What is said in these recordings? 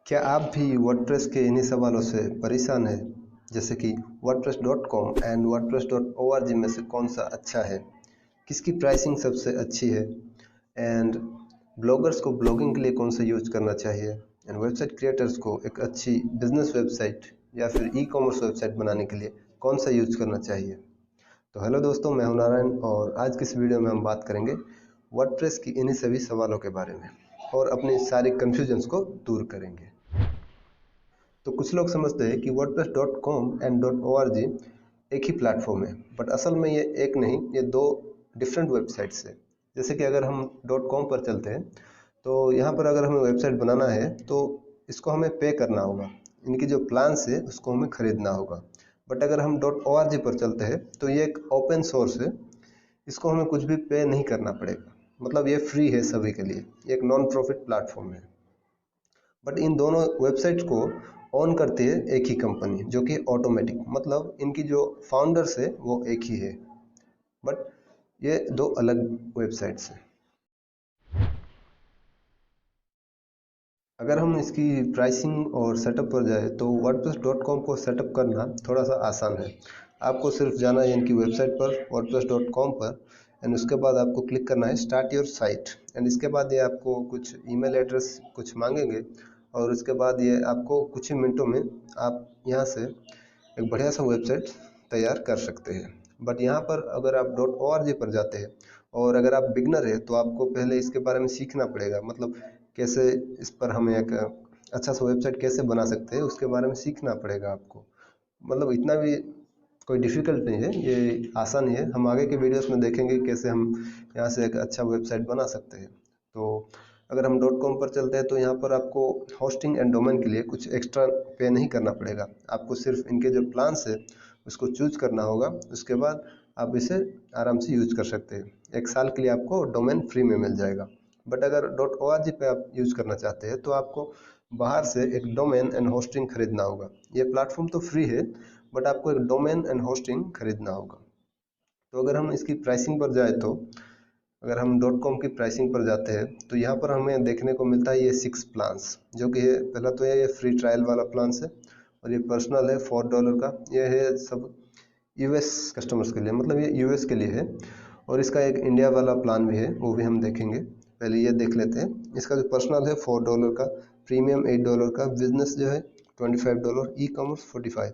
क्या आप भी वर्डप्रेस के इन्हीं सवालों से परेशान हैं, जैसे कि wordpress.com एंड wordpress.org में से कौन सा अच्छा है, किसकी प्राइसिंग सबसे अच्छी है, एंड ब्लॉगर्स को ब्लॉगिंग के लिए कौन सा यूज करना चाहिए, एंड वेबसाइट क्रिएटर्स को एक अच्छी बिजनेस वेबसाइट या फिर ई कॉमर्स वेबसाइट बनाने के लिए कौन सा यूज करना चाहिए। तो हेलो दोस्तों, मैं हूं नारायण और आज की इस वीडियो में हम बात करेंगे वर्डप्रेस की इन्हीं सभी सवालों के बारे में और अपनी सारी कन्फ्यूजन्स को दूर करेंगे। तो कुछ लोग समझते हैं कि wordpress.com एंड .org एक ही प्लेटफॉर्म है, बट असल में ये एक नहीं, ये दो डिफरेंट वेबसाइट्स है। जैसे कि अगर हम .com पर चलते हैं तो यहाँ पर अगर हमें वेबसाइट बनाना है तो इसको हमें पे करना होगा, इनकी जो प्लान्स है उसको हमें खरीदना होगा। बट अगर हम .org पर चलते हैं तो ये एक ओपन सोर्स है, इसको हमें कुछ भी पे नहीं करना पड़ेगा, मतलब ये फ्री है सभी के लिए, ये एक नॉन प्रॉफिट प्लेटफॉर्म है। बट इन दोनों वेबसाइट्स को ऑन करती है एक ही कंपनी, जो कि ऑटोमेटिक, मतलब इनकी जो फाउंडर्स है वो एक ही है, बट ये दो अलग वेबसाइट्स हैं। अगर हम इसकी प्राइसिंग और सेटअप पर जाए तो wordpress.com को सेटअप करना थोड़ा सा आसान है। आपको सिर्फ जाना है इनकी वेबसाइट पर wordpress.com पर, एंड उसके बाद आपको क्लिक करना है स्टार्ट योर साइट, एंड इसके बाद ये आपको कुछ ईमेल एड्रेस कुछ मांगेंगे और उसके बाद ये आपको कुछ ही मिनटों में आप यहाँ से एक बढ़िया सा वेबसाइट तैयार कर सकते हैं। बट यहाँ पर अगर आप .org पर जाते हैं और अगर आप बिगनर है तो आपको पहले इसके बारे में सीखना पड़ेगा, मतलब कैसे इस पर हम एक अच्छा सा वेबसाइट कैसे बना सकते हैं उसके बारे में सीखना पड़ेगा आपको। मतलब इतना भी कोई डिफ़िकल्ट नहीं है, ये आसान ही है। हम आगे के वीडियोस में देखेंगे कैसे हम यहाँ से एक अच्छा वेबसाइट बना सकते हैं। तो अगर हम .com पर चलते हैं तो यहाँ पर आपको होस्टिंग एंड डोमेन के लिए कुछ एक्स्ट्रा पे नहीं करना पड़ेगा, आपको सिर्फ इनके जो प्लान्स है उसको चूज करना होगा। उसके बाद आप इसे आराम से यूज कर सकते हैं, एक साल के लिए आपको डोमेन फ्री में मिल जाएगा। बट अगर .org पे आप यूज करना चाहते हैं तो आपको बाहर से एक डोमेन एंड होस्टिंग खरीदना होगा। ये प्लेटफॉर्म तो फ्री है, बट आपको एक डोमेन एंड होस्टिंग खरीदना होगा। तो अगर हम इसकी प्राइसिंग पर जाए तो अगर हम .com की प्राइसिंग पर जाते हैं तो यहाँ पर हमें देखने को मिलता है ये 6 प्लान्स, जो कि है पहला तो ये फ्री ट्रायल वाला प्लान्स है, और ये पर्सनल है $4 का, ये है सब यूएस कस्टमर्स के लिए, मतलब ये यूएस के लिए है। और इसका एक इंडिया वाला प्लान भी है, वो भी हम देखेंगे। पहले ये देख लेते हैं। इसका जो पर्सनल है $4 का, प्रीमियम $8 का, बिजनेस जो है $25, ई कॉमर्स 45।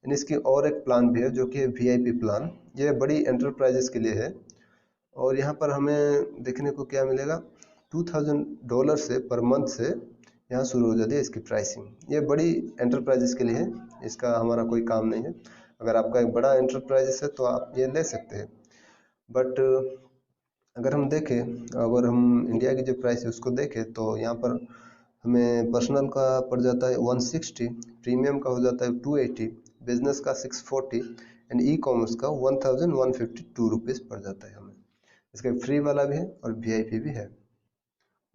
एंड इसकी और एक प्लान भी है जो कि है VIP प्लान, ये बड़ी एंटरप्राइजेस के लिए है। और यहाँ पर हमें देखने को क्या मिलेगा, $2000 से पर मंथ से यहाँ शुरू हो जाती है इसकी प्राइसिंग। ये बड़ी एंटरप्राइजेस के लिए है, इसका हमारा कोई काम नहीं है। अगर आपका एक बड़ा एंटरप्राइजेस है तो आप ये ले सकते हैं। बट अगर हम देखें, अगर हम इंडिया की जो प्राइस है उसको देखें तो यहाँ पर हमें पर्सनल का पड़ जाता है 160, प्रीमियम का हो जाता है 280, बिजनेस का 640 एंड ई कॉमर्स का 1152 रुपीज़ पड़ जाता है हमें। इसका फ्री वाला भी है और VIP भी है।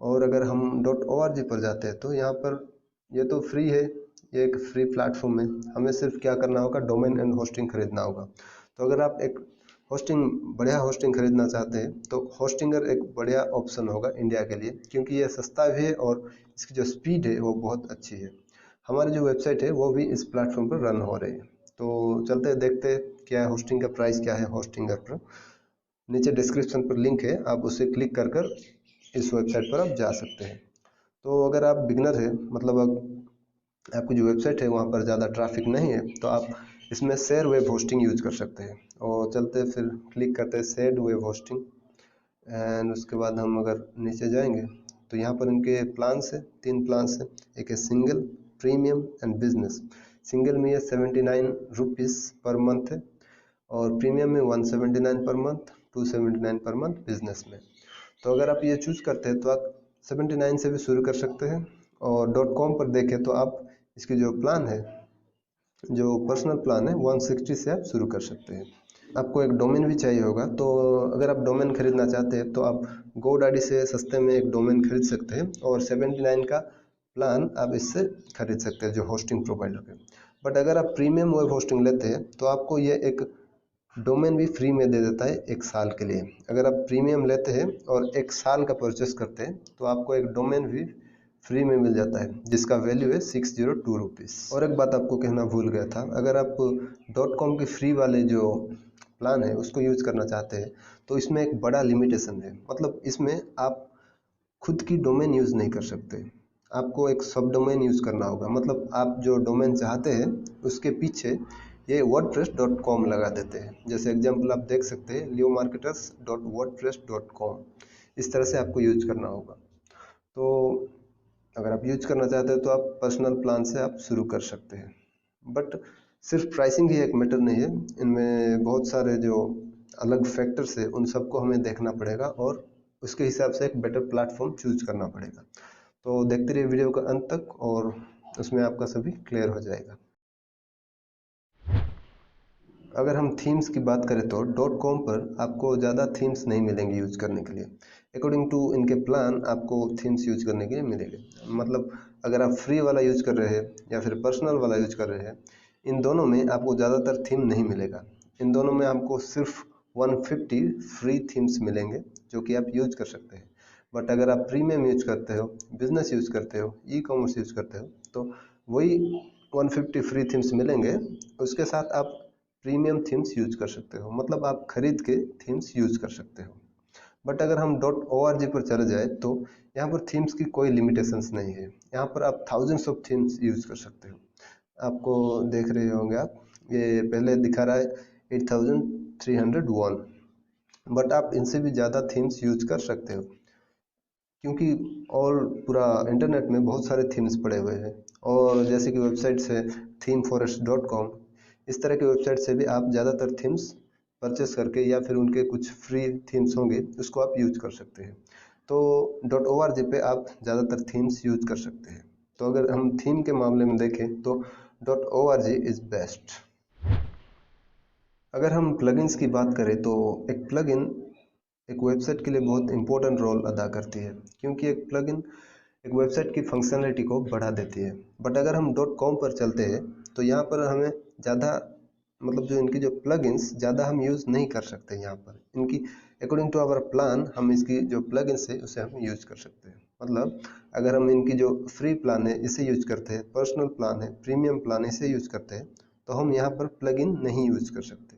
और अगर हम .org पर जाते हैं तो यहाँ पर ये तो फ्री है, ये एक फ्री प्लेटफॉर्म है, हमें सिर्फ क्या करना होगा, डोमेन एंड होस्टिंग खरीदना होगा। तो अगर आप एक बढ़िया होस्टिंग खरीदना चाहते हैं तो होस्टिंगर एक बढ़िया ऑप्शन होगा इंडिया के लिए, क्योंकि ये सस्ता भी है और इसकी जो स्पीड है वो बहुत अच्छी है। हमारी जो वेबसाइट है वो भी इस प्लेटफॉर्म पर रन हो रही है। तो चलते देखते हैं क्या है होस्टिंग का प्राइस क्या है होस्टिंगर पर। नीचे डिस्क्रिप्शन पर लिंक है, आप उसे क्लिक कर कर इस वेबसाइट पर आप जा सकते हैं। तो अगर आप बिगनर है, मतलब आपकी जो वेबसाइट है वहाँ पर ज़्यादा ट्रैफिक नहीं है, तो आप इसमें शेयर वेब होस्टिंग यूज कर सकते हैं। और चलते फिर क्लिक करते हैं शेयर वेब होस्टिंग, एंड उसके बाद हम अगर नीचे जाएंगे तो यहाँ पर इनके प्लान्स है, 3 प्लान्स है, एक है single, premium and business. Single में ये 79 रुपीज़ पर मंथ है, और प्रीमियम में 179 per month, 279 per month business में। तो अगर आप ये चूज करते हैं तो आप 79 से भी शुरू कर सकते हैं। और .com पर देखें तो आप इसकी जो प्लान है, जो पर्सनल प्लान है 160 से आप शुरू कर सकते हैं। आपको एक डोमेन भी चाहिए होगा, तो अगर आप डोमेन खरीदना चाहते हैं तो आप GoDaddy से सस्ते में एक डोमेन खरीद सकते हैं, और 79 का प्लान आप इससे खरीद सकते हैं जो होस्टिंग प्रोवाइडर है। बट अगर आप प्रीमियम वेब होस्टिंग लेते हैं तो आपको ये एक डोमेन भी फ्री में दे देता है 1 साल के लिए। अगर आप प्रीमियम लेते हैं और 1 साल का परचेस करते हैं तो आपको एक डोमेन भी फ्री में मिल जाता है, जिसका वैल्यू है 602 रुपीज़। और एक बात आपको कहना भूल गया था, अगर आप .com के फ्री वाले जो प्लान है उसको यूज़ करना चाहते हैं तो इसमें एक बड़ा लिमिटेशन है। मतलब इसमें आप खुद की डोमेन यूज़ नहीं कर सकते, आपको एक सब डोमेन यूज़ करना होगा। मतलब आप जो डोमेन चाहते हैं उसके पीछे ये wordpress.com लगा देते हैं। जैसे एग्जांपल आप देख सकते हैं leomarketers.wordpress.com, इस तरह से आपको यूज करना होगा। तो अगर आप यूज करना चाहते हैं तो आप पर्सनल प्लान से आप शुरू कर सकते हैं। बट सिर्फ प्राइसिंग ही एक मैटर नहीं है, इनमें बहुत सारे जो अलग फैक्टर्स है उन सबको हमें देखना पड़ेगा और उसके हिसाब से एक बेटर प्लेटफॉर्म चूज करना पड़ेगा। तो देखते रहिए वीडियो का अंत तक और उसमें आपका सभी क्लियर हो जाएगा। अगर हम थीम्स की बात करें तो .com पर आपको ज़्यादा थीम्स नहीं मिलेंगे यूज करने के लिए। अकॉर्डिंग टू इनके प्लान आपको थीम्स यूज करने के लिए मिलेंगे। मतलब अगर आप फ्री वाला यूज कर रहे हैं या फिर पर्सनल वाला यूज कर रहे हैं, इन दोनों में आपको ज़्यादातर थीम नहीं मिलेगा। इन दोनों में आपको सिर्फ 150 फ्री थीम्स मिलेंगे जो कि आप यूज कर सकते हैं। बट अगर आप प्रीमियम यूज करते हो, बिजनेस यूज करते हो, ई कॉमर्स यूज करते हो, तो वही 150 फ्री थीम्स मिलेंगे। उसके साथ आप प्रीमियम थीम्स यूज कर सकते हो, मतलब आप खरीद के थीम्स यूज कर सकते हो। बट अगर हम .org पर चले जाए तो यहाँ पर थीम्स की कोई लिमिटेशंस नहीं है। यहाँ पर आप थाउजेंड्स ऑफ थीम्स यूज कर सकते हो। आपको देख रहे होंगे आप, ये पहले दिखा रहा है 8301, बट आप इनसे भी ज़्यादा थीम्स यूज कर सकते हो, क्योंकि और पूरा इंटरनेट में बहुत सारे थीम्स पड़े हुए हैं। और जैसे कि वेबसाइट्स है themeforest.com, इस तरह के वेबसाइट से भी आप ज़्यादातर थीम्स परचेस करके या फिर उनके कुछ फ्री थीम्स होंगे उसको आप यूज कर सकते हैं। तो .org पे आप ज़्यादातर थीम्स यूज कर सकते हैं। तो अगर हम थीम के मामले में देखें तो .org इज़ बेस्ट। अगर हम प्लगइन्स की बात करें तो एक प्लगइन एक वेबसाइट के लिए बहुत इंपॉर्टेंट रोल अदा करती है, क्योंकि एक प्लगइन एक वेबसाइट की फंक्शनलिटी को बढ़ा देती है। बट अगर हम .com पर चलते हैं तो यहाँ पर हमें ज़्यादा मतलब जो इनकी जो प्लगइन्स ज़्यादा हम यूज़ नहीं कर सकते। यहाँ पर इनकी अकॉर्डिंग टू आवर प्लान हम इसकी जो प्लगइन्स है उसे हम यूज़ कर सकते हैं। मतलब अगर हम इनकी जो फ्री प्लान है इसे यूज करते हैं, पर्सनल प्लान है, प्रीमियम प्लान है, इसे यूज करते हैं, तो हम यहाँ पर प्लगइन नहीं यूज कर सकते।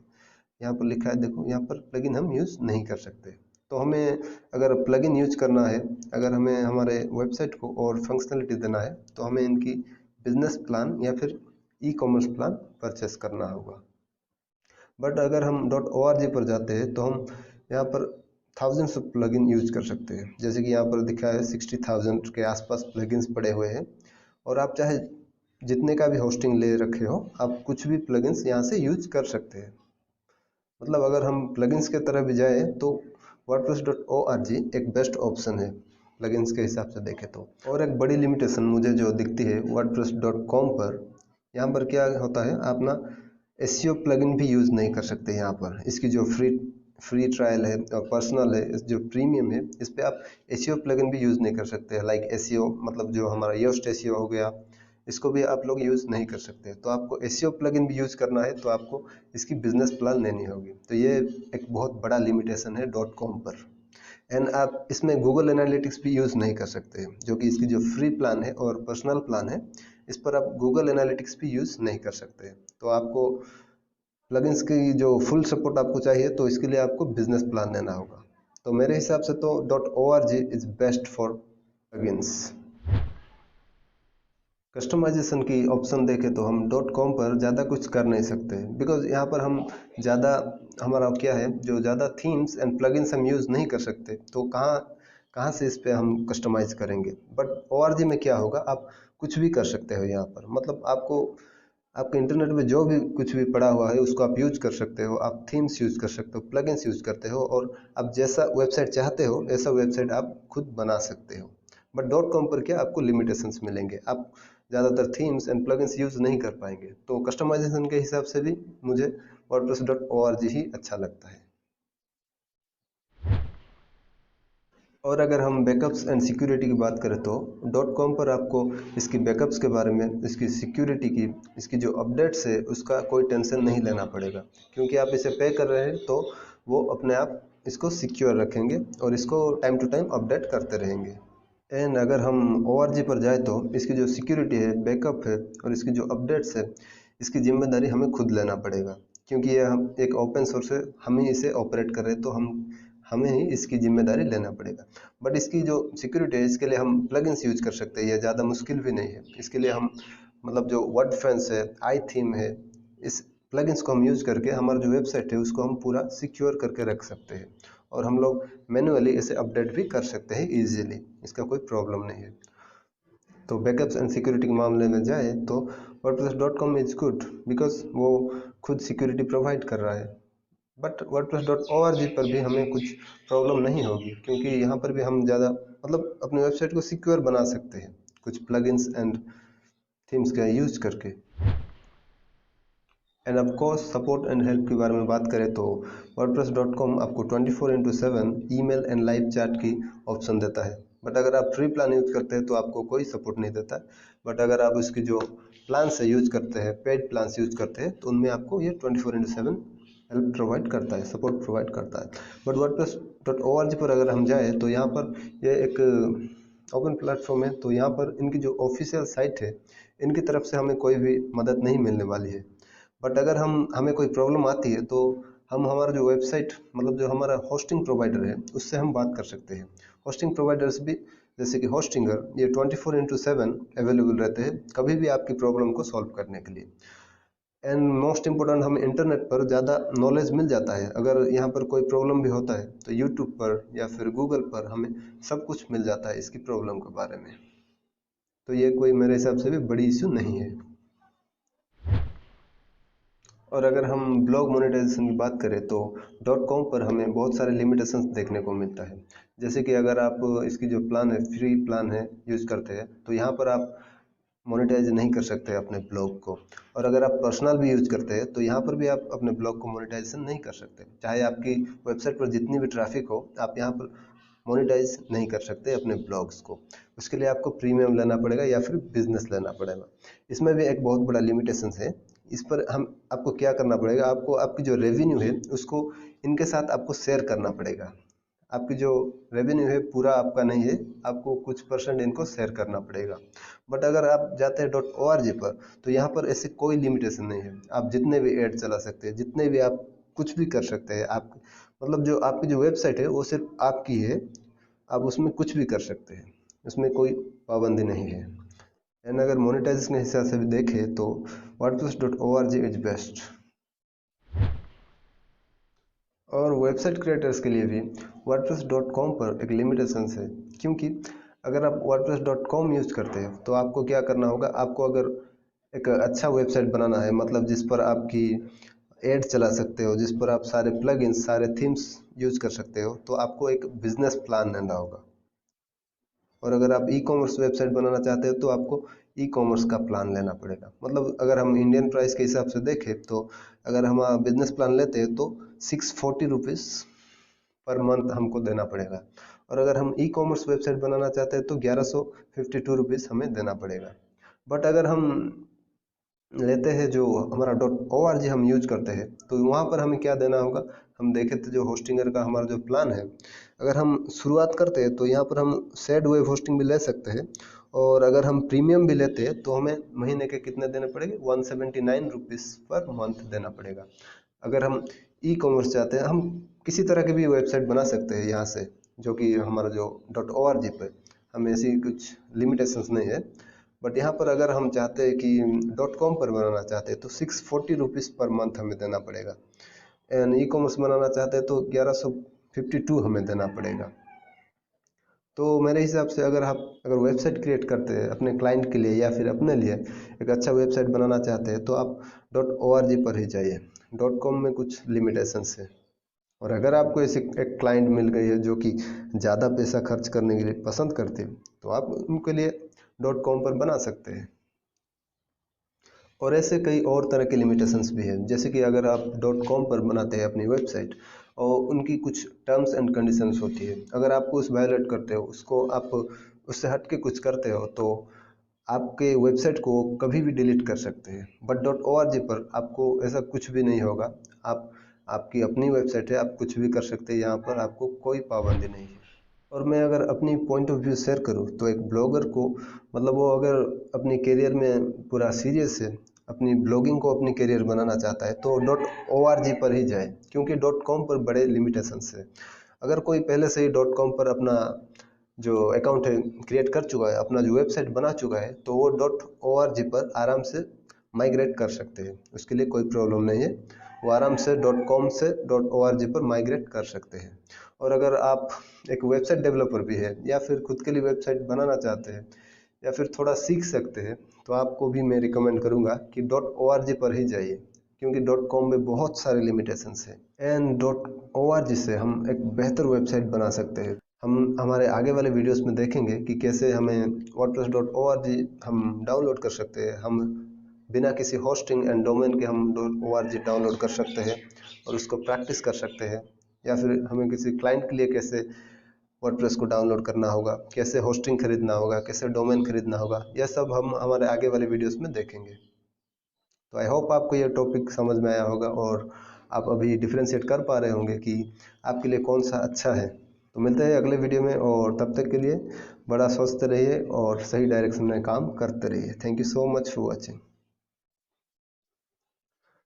यहाँ पर लिखा है देखो, यहाँ पर प्लगइन हम यूज़ नहीं कर सकते। तो हमें अगर प्लगइन यूज करना है, अगर हमें हमारे वेबसाइट को और फंक्शनलिटी देना है तो हमें इनकी बिजनेस प्लान या फिर ई कॉमर्स प्लान परचेस करना होगा। बट अगर हम .org पर जाते हैं तो हम यहाँ पर थाउजेंड्स ऑफ प्लगइन यूज कर सकते हैं। जैसे कि यहाँ पर दिखा है 60,000 के आसपास प्लगइन्स पड़े हुए हैं, और आप चाहे जितने का भी होस्टिंग ले रखे हो आप कुछ भी प्लगइन्स यहाँ से यूज कर सकते हैं। मतलब अगर हम प्लगइन्स के तरफ भी जाए तो wordpress.org एक बेस्ट ऑप्शन है प्लगइन्स के हिसाब से देखें तो। और एक बड़ी लिमिटेशन मुझे जो दिखती है wordpress.com पर, यहाँ पर क्या होता है, आप ना एसईओ प्लगइन भी यूज़ नहीं कर सकते। यहाँ पर इसकी जो फ्री ट्रायल है और पर्सनल है, इस जो प्रीमियम है, इस पर आप एसईओ प्लगइन भी यूज़ नहीं कर सकते। लाइक एसईओ मतलब जो हमारा योस्ट एसईओ हो गया, इसको भी आप लोग यूज़ नहीं कर सकते। तो आपको एसईओ प्लगइन भी यूज़ करना है तो आपको इसकी बिजनेस प्लान लेनी होगी। तो ये एक बहुत बड़ा लिमिटेशन है .com पर। एंड आप इसमें गूगल एनालिटिक्स भी यूज़ नहीं कर सकते, जो कि इसकी जो फ्री प्लान है और पर्सनल प्लान है, इस पर आप गूगल एनालिटिक्स भी यूज़ नहीं कर सकते। तो आपको प्लगइन्स की जो फुल सपोर्ट आपको चाहिए तो इसके लिए आपको बिजनेस प्लान लेना होगा। तो मेरे हिसाब से तो .org is best for plugins. Customization की ऑप्शन देखें तो हम .com पर ज़्यादा कुछ कर नहीं सकते, बिकॉज यहाँ पर हम ज़्यादा हमारा क्या है, जो ज़्यादा थीम्स एंड प्लगइन्स हम यूज़ नहीं कर सकते। तो कहाँ कहाँ से इस पे हम कस्टमाइज करेंगे। बट org में क्या होगा, आप कुछ भी कर सकते हो यहाँ पर। मतलब आपको आपके इंटरनेट में जो भी कुछ भी पड़ा हुआ है उसको आप यूज कर सकते हो। आप थीम्स यूज कर सकते हो, प्लगइन्स यूज करते हो, और आप जैसा वेबसाइट चाहते हो ऐसा वेबसाइट आप खुद बना सकते हो। बट .com पर क्या आपको लिमिटेशंस मिलेंगे, आप ज़्यादातर थीम्स एंड प्लगइन्स यूज़ नहीं कर पाएंगे। तो कस्टमाइजेशन के हिसाब से भी मुझे wordpress.org ही अच्छा लगता है। और अगर हम बैकअप्स एंड सिक्योरिटी की बात करें तो .com पर आपको इसकी बैकअप्स के बारे में, इसकी सिक्योरिटी की, इसकी जो अपडेट्स है उसका कोई टेंशन नहीं लेना पड़ेगा, क्योंकि आप इसे पे कर रहे हैं तो वो अपने आप इसको सिक्योर रखेंगे और इसको टाइम टू टाइम अपडेट करते रहेंगे। एंड अगर हम ORG पर जाए तो इसकी जो सिक्योरिटी है, बैकअप है और इसकी जो अपडेट्स है, इसकी जिम्मेदारी हमें खुद लेना पड़ेगा, क्योंकि ये हम एक ओपन सोर्स है, हम ही इसे ऑपरेट कर रहे हैं, तो हमें ही इसकी जिम्मेदारी लेना पड़ेगा। बट इसकी जो सिक्योरिटी है, इसके लिए हम प्लगइन्स यूज कर सकते हैं, यह ज़्यादा मुश्किल भी नहीं है। इसके लिए हम मतलब जो वर्डफेंस है, आई थीम है, इस प्लगइन्स को हम यूज करके हमारा जो वेबसाइट है उसको हम पूरा सिक्योर करके रख सकते हैं, और हम लोग मैन्युअली इसे अपडेट भी कर सकते हैं इजीली, इसका कोई प्रॉब्लम नहीं है। तो बैकअप्स एंड सिक्योरिटी के मामले में जाए तो wordpress.com इज गुड बिकॉज वो खुद सिक्योरिटी प्रोवाइड कर रहा है। बट wordpress.org पर भी हमें कुछ प्रॉब्लम नहीं होगी, क्योंकि यहाँ पर भी हम ज़्यादा मतलब अपनी वेबसाइट को सिक्योर बना सकते हैं कुछ प्लगइन्स एंड थीम्स का यूज करके। End of course support and help के बारे में बात करें तो wordpress.com आपको 24/7 ईमेल एंड लाइव चैट की ऑप्शन देता है। बट अगर आप फ्री प्लान यूज करते हैं तो आपको कोई सपोर्ट नहीं देता। बट अगर आप उसकी जो प्लान से यूज करते हैं, पेड प्लान यूज करते हैं, तो उनमें आपको ये 24/7 हेल्प प्रोवाइड करता है, सपोर्ट प्रोवाइड करता है। बट wordpress.org पर अगर हम जाए तो यहाँ पर ये एक ओपन प्लेटफॉर्म है, तो यहाँ पर इनकी जो ऑफिशियल साइट है, इनकी तरफ से हमें कोई भी मदद नहीं मिलने वाली है। बट अगर हमें कोई प्रॉब्लम आती है तो हम हमारा जो वेबसाइट मतलब जो हमारा होस्टिंग प्रोवाइडर है उससे हम बात कर सकते हैं। होस्टिंग प्रोवाइडर्स भी जैसे कि होस्टिंगर ये 24/7 अवेलेबल रहते हैं कभी भी आपकी प्रॉब्लम को सॉल्व करने के लिए। एंड मोस्ट इम्पोर्टेंट, हमें इंटरनेट पर ज़्यादा नॉलेज मिल जाता है। अगर यहाँ पर कोई प्रॉब्लम भी होता है तो यूट्यूब पर या फिर गूगल पर हमें सब कुछ मिल जाता है इसकी प्रॉब्लम के बारे में। तो ये कोई मेरे हिसाब से भी बड़ी इश्यू नहीं है। और अगर हम ब्लॉग मोनेटाइजेशन की बात करें तो .com पर हमें बहुत सारे लिमिटेशंस देखने को मिलता है। जैसे कि अगर आप इसकी जो प्लान है, फ्री प्लान है, यूज करते हैं, तो यहाँ पर आप मोनेटाइज नहीं कर सकते अपने ब्लॉग को। और अगर आप पर्सनल भी यूज करते हैं तो यहाँ पर भी आप अपने ब्लॉग को मोनेटाइजेशन नहीं कर सकते। चाहे आपकी वेबसाइट पर जितनी भी ट्रैफिक हो, आप यहाँ पर मोनेटाइज नहीं कर सकते अपने ब्लॉग्स को। उसके लिए आपको प्रीमियम लेना पड़ेगा या फिर बिजनेस लेना पड़ेगा। इसमें भी एक बहुत बड़ा लिमिटेशन है। इस पर हम आपको क्या करना पड़ेगा, आपको आपकी जो रेवेन्यू है उसको इनके साथ आपको शेयर करना पड़ेगा। आपकी जो रेवेन्यू है पूरा आपका नहीं है, आपको कुछ परसेंट इनको शेयर करना पड़ेगा। बट अगर आप जाते हैं .org पर तो यहाँ पर ऐसे कोई लिमिटेशन नहीं है, आप जितने भी ऐड चला सकते हैं, जितने भी आप कुछ भी कर सकते हैं। आप मतलब जो आपकी जो वेबसाइट है वो सिर्फ आपकी है, आप उसमें कुछ भी कर सकते हैं, उसमें कोई पाबंदी नहीं है। एंड अगर मोनेटाइजेशन के हिसाब से भी देखें तो wordpress.org इज बेस्ट। और वेबसाइट क्रिएटर्स के लिए भी wordpress.com पर एक लिमिटेशंस है, क्योंकि अगर आप wordpress.com यूज करते हैं तो आपको क्या करना होगा, आपको अगर एक अच्छा वेबसाइट बनाना है, मतलब जिस पर आपकी एड चला सकते हो, जिस पर आप सारे प्लगइन्स, सारे थीम्स यूज कर सकते हो, तो आपको एक बिजनेस प्लान लेना होगा। और अगर आप ई कॉमर्स वेबसाइट बनाना चाहते हो तो आपको ई कॉमर्स का प्लान लेना पड़ेगा। मतलब अगर हम इंडियन प्राइस के हिसाब से देखें तो अगर हम बिजनेस प्लान लेते हैं तो 640 रुपीज़ पर मंथ हमको देना पड़ेगा। और अगर हम ई कॉमर्स वेबसाइट बनाना चाहते हैं तो 1152 रुपीज़ हमें देना पड़ेगा। बट अगर हम लेते हैं जो हमारा .org हम यूज करते हैं तो वहाँ पर हमें क्या देना होगा, हम देखें तो जो होस्टिंगर का हमारा जो प्लान है, अगर हम शुरुआत करते हैं तो यहाँ पर हम सेड वेब होस्टिंग भी ले सकते हैं। और अगर हम प्रीमियम भी लेते हैं तो हमें महीने के कितने देने पड़ेंगे, 179 रुपीज़ पर मंथ देना पड़ेगा। अगर हम ई कॉमर्स चाहते हैं, हम किसी तरह की भी वेबसाइट बना सकते हैं यहाँ से, जो कि हमारा जो .org पे हमें ऐसी कुछ लिमिटेशंस नहीं है। बट यहाँ पर अगर हम चाहते हैं कि .com पर बनाना चाहते हैं तो 640 रुपीज़ पर मंथ हमें देना पड़ेगा। एंड ई कॉमर्स बनाना चाहते हैं तो 1152 हमें देना पड़ेगा। तो मेरे हिसाब से अगर वेबसाइट क्रिएट करते हैं अपने क्लाइंट के लिए या फिर अपने लिए एक अच्छा वेबसाइट बनाना चाहते हैं तो आप .org पर ही जाइए। .com में कुछ लिमिटेशंस है। और अगर आपको ऐसे एक क्लाइंट मिल गई है जो कि ज़्यादा पैसा खर्च करने के लिए पसंद करते हैं तो आप उनके लिए .com पर बना सकते हैं। और ऐसे कई और तरह के लिमिटेशंस भी हैं, जैसे कि अगर आप .com पर बनाते हैं अपनी वेबसाइट और उनकी कुछ टर्म्स एंड कंडीशंस होती है, अगर आपको उस वायलेट करते हो, उसको आप उससे हट के कुछ करते हो तो आपके वेबसाइट को कभी भी डिलीट कर सकते हैं। बट .org पर आपको ऐसा कुछ भी नहीं होगा। आप आपकी अपनी वेबसाइट है, आप कुछ भी कर सकते हैं, यहाँ पर आपको कोई पाबंदी नहीं है। और मैं अगर अपनी पॉइंट ऑफ व्यू शेयर करूँ तो एक ब्लॉगर को मतलब वो अगर अपनी करियर में पूरा सीरियस है, अपनी ब्लॉगिंग को अपनी करियर बनाना चाहता है तो .org पर ही जाए, क्योंकि .com पर बड़े लिमिटेशंस है। अगर कोई पहले से ही .com पर अपना जो अकाउंट है क्रिएट कर चुका है, अपना जो वेबसाइट बना चुका है, तो वो .org पर आराम से माइग्रेट कर सकते हैं, उसके लिए कोई प्रॉब्लम नहीं है। वो आराम से .com से .org पर माइग्रेट कर सकते हैं। और अगर आप एक वेबसाइट डेवलपर भी है या फिर खुद के लिए वेबसाइट बनाना चाहते हैं या फिर थोड़ा सीख सकते हैं, तो आपको भी मैं रिकमेंड करूंगा कि .org पर ही जाइए, क्योंकि .com में बहुत सारे लिमिटेशंस हैं। एंड .org से हम एक बेहतर वेबसाइट बना सकते हैं। हम हमारे आगे वाले वीडियोस में देखेंगे कि कैसे हमें WordPress.org हम डाउनलोड कर सकते हैं। हम बिना किसी होस्टिंग एंड डोमेन के हम .org डाउनलोड कर सकते हैं और उसको प्रैक्टिस कर सकते हैं। या फिर हमें किसी क्लाइंट के लिए कैसे वर्डप्रेस को डाउनलोड करना होगा, कैसे होस्टिंग खरीदना होगा, कैसे डोमेन खरीदना होगा, यह सब हम हमारे आगे वाले वीडियोस में देखेंगे। तो आई होप आपको यह टॉपिक समझ में आया होगा और आप अभी डिफ्रेंशिएट कर पा रहे होंगे कि आपके लिए कौन सा अच्छा है। तो मिलते हैं अगले वीडियो में, और तब तक के लिए बड़ा स्वस्थ रहिए और सही डायरेक्शन में काम करते रहिए। Thank you so much for watching.